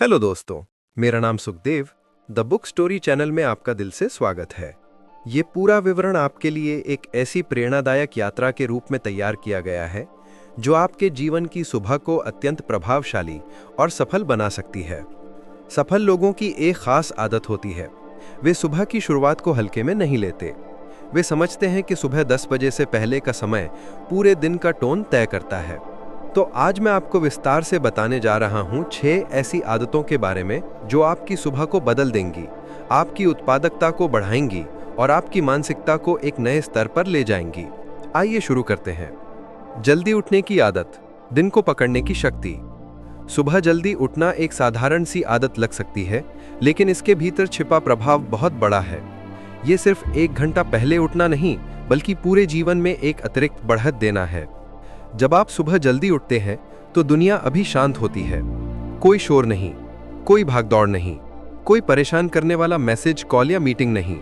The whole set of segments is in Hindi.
हेलो दोस्तों, मेरा नाम Sukhdev. The book story channel में आपका दिल से स्वागत है। ये पूरा विवरण आपके लिए एक ऐसी प्रेरणादायक यात्रा के रूप में तैयार किया गया है जो आपके जीवन की सुबह को अत्यंत प्रभावशाली और सफल बना सकती है। सफल लोगों की एक खास आदत होती है, वे सुबह की शुरुआत को हल्के में नहीं लेते। वे समझते हैं कि सुबह 10 बजे से पहले का समय पूरे दिन का टोन तय करता है। तो आज मैं आपको विस्तार से बताने जा रहा हूं 6 ऐसी आदतों के बारे में जो आपकी सुबह को बदल देंगी, आपकी उत्पादकता को बढ़ाएंगी और आपकी मानसिकता को एक नए स्तर पर ले जाएंगी। आइए शुरू करते हैं। जल्दी उठने की आदत, दिन को पकड़ने की शक्ति। सुबह जल्दी उठना एक साधारण सी आदत लग सकती है, लेकिन इसके भीतर छिपा प्रभाव बहुत बड़ा है। ये सिर्फ 1 घंटा पहले उठना नहीं, बल्कि पूरे जीवन में एक अतिरिक्त बढ़त देना है। जब आप सुबह जल्दी उठते हैं तो दुनिया अभी शांत होती है। कोई शोर नहीं, कोई भागदौड़ नहीं, कोई परेशान करने वाला मैसेज, कॉल या मीटिंग नहीं।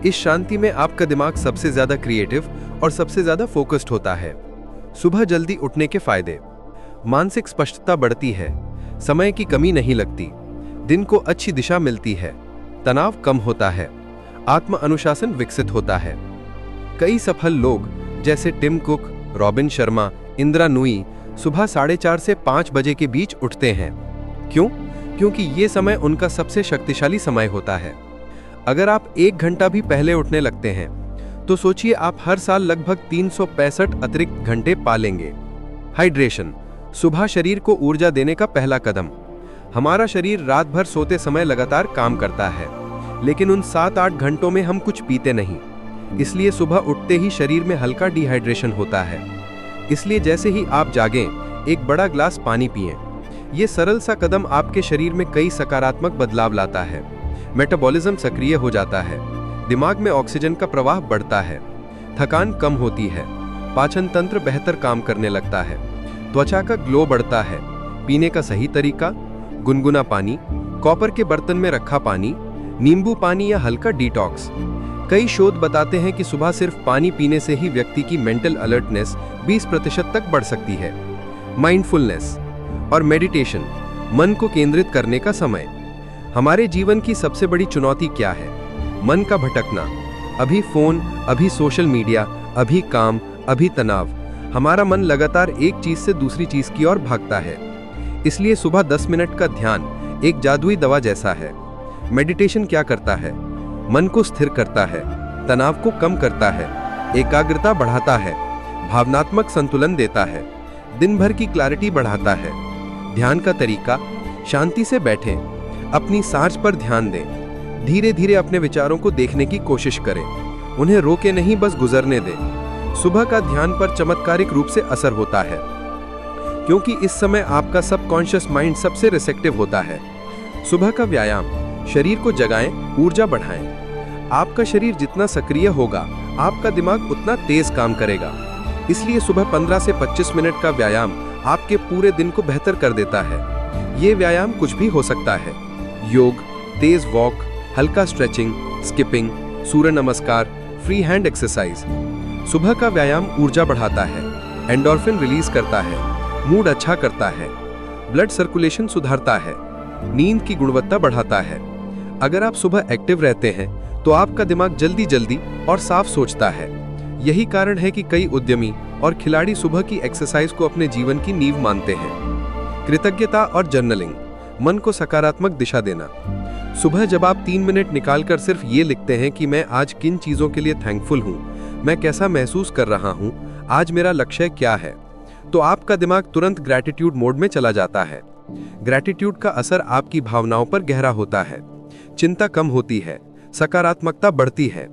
इस शांति में आपका दिमाग सबसे ज्यादा क्रिएटिव और सबसे ज्यादा फोकस्ड होता है। सुबह जल्दी उठने के फायदे: मानसिक स्पष्टता बढ़ती है, समय की कमी नहीं लगती, दिन को अच्छी दिशा मिलती है, तनाव कम होता है, आत्म अनुशासन विकसित होता है। कई सफल लोग जैसे Tim Cook, Robin Sharma, Indira Nooyi सुबह 4:30 से 5 बजे के बीच उठते हैं। क्यों? क्योंकि ये समय उनका सबसे शक्तिशाली समय होता है। अगर आप 1 घंटा भी पहले उठने लगते हैं तो सोचिए, आप हर साल लगभग 365 अतिरिक्त घंटे पालेंगे। हाइड्रेशन, सुबह शरीर को ऊर्जा देने का पहला कदम। हमारा शरीर रात भर सोते समय लगातार काम करता है, लेकिन उन 7-8 घंटों में हम कुछ पीते नहीं। इसलिए सुबह उठते ही शरीर में हल्का डिहाइड्रेशन होता है। इसलिए जैसे ही आप जागें, एक बड़ा ग्लास पानी पिएं। ये सरल सा कदम आपके शरीर में कई सकारात्मक बदलाव लाता है। मेटाबॉलिज्म सक्रिय हो जाता है, दिमाग में ऑक्सीजन का प्रवाह बढ़ता है, थकान कम होती है, पाचन तंत्र बेहतर काम करने लगता है, त्वचा का ग्लो बढ़ता है। पीने का सही तरीका: गुनगुना पानी, कॉपर के बर्तन में रखा पानी, नींबू पानी या हल्का डिटॉक्स। कई शोध बताते हैं कि सुबह सिर्फ पानी पीने से ही व्यक्ति की मेंटल अलर्टनेस 20% तक बढ़ सकती है। माइंडफुलनेस और मेडिटेशन, मन को केंद्रित करने का समय। हमारे जीवन की सबसे बड़ी चुनौती क्या है? मन का भटकना। अभी फोन, अभी सोशल मीडिया, अभी काम, अभी तनाव। हमारा मन लगातार एक चीज से दूसरी चीज की ओर भागता है। इसलिए सुबह 10 मिनट का ध्यान एक जादुई दवा जैसा है। मेडिटेशन क्या करता है? मन को स्थिर करता है, तनाव को कम करता है, एकाग्रता बढ़ाता है, भावनात्मक संतुलन देता है, दिन भर की क्लैरिटी बढ़ाता है। ध्यान का तरीका: शांति से बैठें, अपनी सांस पर ध्यान दें, धीरे धीरे अपने विचारों को देखने की कोशिश करें, उन्हें रोके नहीं, बस गुजरने दें। सुबह का ध्यान पर चमत्कारिक रूप से असर होता है, क्योंकि इस समय आपका सबकॉन्शियस माइंड सबसे रिसेप्टिव होता है। सुबह का व्यायाम: शरीर को जगाएं, ऊर्जा बढ़ाएं। आपका शरीर जितना सक्रिय होगा, आपका दिमाग उतना तेज काम करेगा। इसलिए सुबह 15 से 25 मिनट का व्यायाम आपके पूरे दिन को बेहतर कर देता है। ये व्यायाम कुछ भी हो सकता है: योग, तेज वॉक, हल्का स्ट्रेचिंग, स्किपिंग, सूर्य नमस्कार, फ्री हैंड एक्सरसाइज। सुबह का व्यायाम ऊर्जा बढ़ाता है, एंडोर्फिन रिलीज करता है, मूड अच्छा करता है, ब्लड सर्कुलेशन सुधारता है, नींद की गुणवत्ता बढ़ाता है। अगर आप सुबह एक्टिव रहते हैं तो आपका दिमाग जल्दी जल्दी और साफ सोचता है। यही कारण है कि कई उद्यमी और खिलाड़ी सुबह की एक्सरसाइज को अपने जीवन की नींव मानते हैं। कृतज्ञता और जर्नलिंग, मन को सकारात्मक दिशा देना। सुबह जब आप 3 मिनट निकालकर सिर्फ ये लिखते हैं कि मैं आज किन चीजों के लिए थैंकफुल हूँ, मैं कैसा महसूस कर रहा हूँ, आज मेरा लक्ष्य क्या है, तो आपका दिमाग तुरंत ग्रैटिट्यूड मोड में चला जाता है। ग्रैटिट्यूड का असर आपकी भावनाओं पर गहरा होता है, चिंता कम होती है, सकारात्मकता बढ़ती है,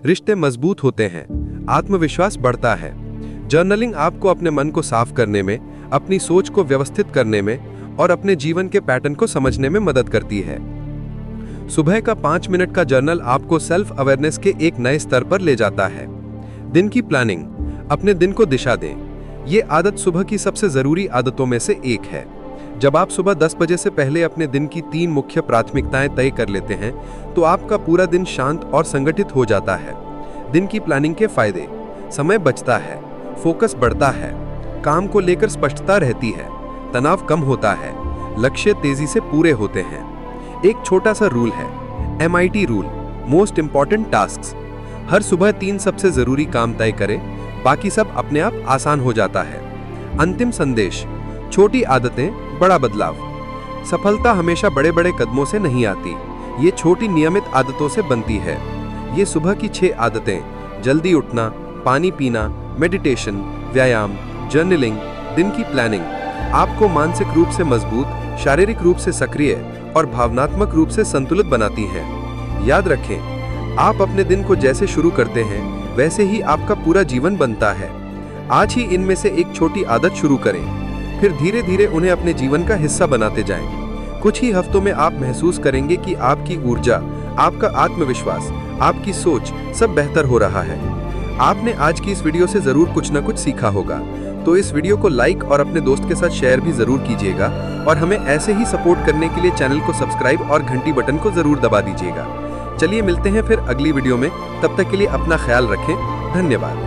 रिश्ते मजबूत होते हैं, आत्मविश्वास बढ़ता है। जर्नलिंग आपको अपने मन को साफ करने में, अपनी सोच को व्यवस्थित करने में और अपने जीवन के पैटर्न को समझने में मदद करती है। सुबह का 5 मिनट का जर्नल आपको सेल्फ अवेयरनेस के एक नए स्तर पर ले जाता है। दिन की प्लानिंग: अपने दिन को दिशा दें। ये आदत सुबह की सबसे जरूरी आदतों में से एक है। जब आप सुबह 10 बजे से पहले अपने दिन की 3 मुख्य प्राथमिकताएं तय कर लेते हैं तो आपका पूरा दिन शांत और संगठित हो जाता है। दिन की प्लानिंग के फायदे: समय बचता है, फोकस बढ़ता है, काम को लेकर स्पष्टता रहती है, तनाव कम होता है, लक्ष्य तेजी से पूरे होते हैं। एक छोटा सा रूल है, MIT rule, most important tasks. हर सुबह 3 सबसे जरूरी काम तय करें, बाकी सब अपने आप आसान हो जाता है। अंतिम संदेश, छोटी आदतें, बड़ा बदलाव। सफलता हमेशा बड़े बड़े कदमों से नहीं आती, ये छोटी नियमित आदतों से बनती है। ये सुबह की 6 आदतें, जल्दी उठना, पानी पीना, मेडिटेशन, व्यायाम, जर्नलिंग, दिन की प्लानिंग, आपको मानसिक रूप से मजबूत, शारीरिक रूप से सक्रिय और भावनात्मक रूप से संतुलित बनाती हैं। याद रखें, आप अपने दिन को जैसे शुरू करते हैं वैसे ही आपका पूरा जीवन बनता है। आज ही इनमें से एक छोटी आदत शुरू करें, फिर धीरे धीरे उन्हें अपने जीवन का हिस्सा बनाते जाएं। कुछ ही हफ्तों में आप महसूस करेंगे कि आपकी ऊर्जा, आपका आत्मविश्वास, आपकी सोच सब बेहतर हो रहा है। आपने आज की इस वीडियो से जरूर कुछ न कुछ सीखा होगा, तो इस वीडियो को लाइक और अपने दोस्त के साथ शेयर भी जरूर कीजिएगा और हमें ऐसे ही सपोर्ट करने के लिए चैनल को सब्सक्राइब और घंटी बटन को जरूर दबा दीजिएगा। चलिए मिलते हैं फिर अगली वीडियो में, तब तक के लिए अपना ख्याल रखें। धन्यवाद।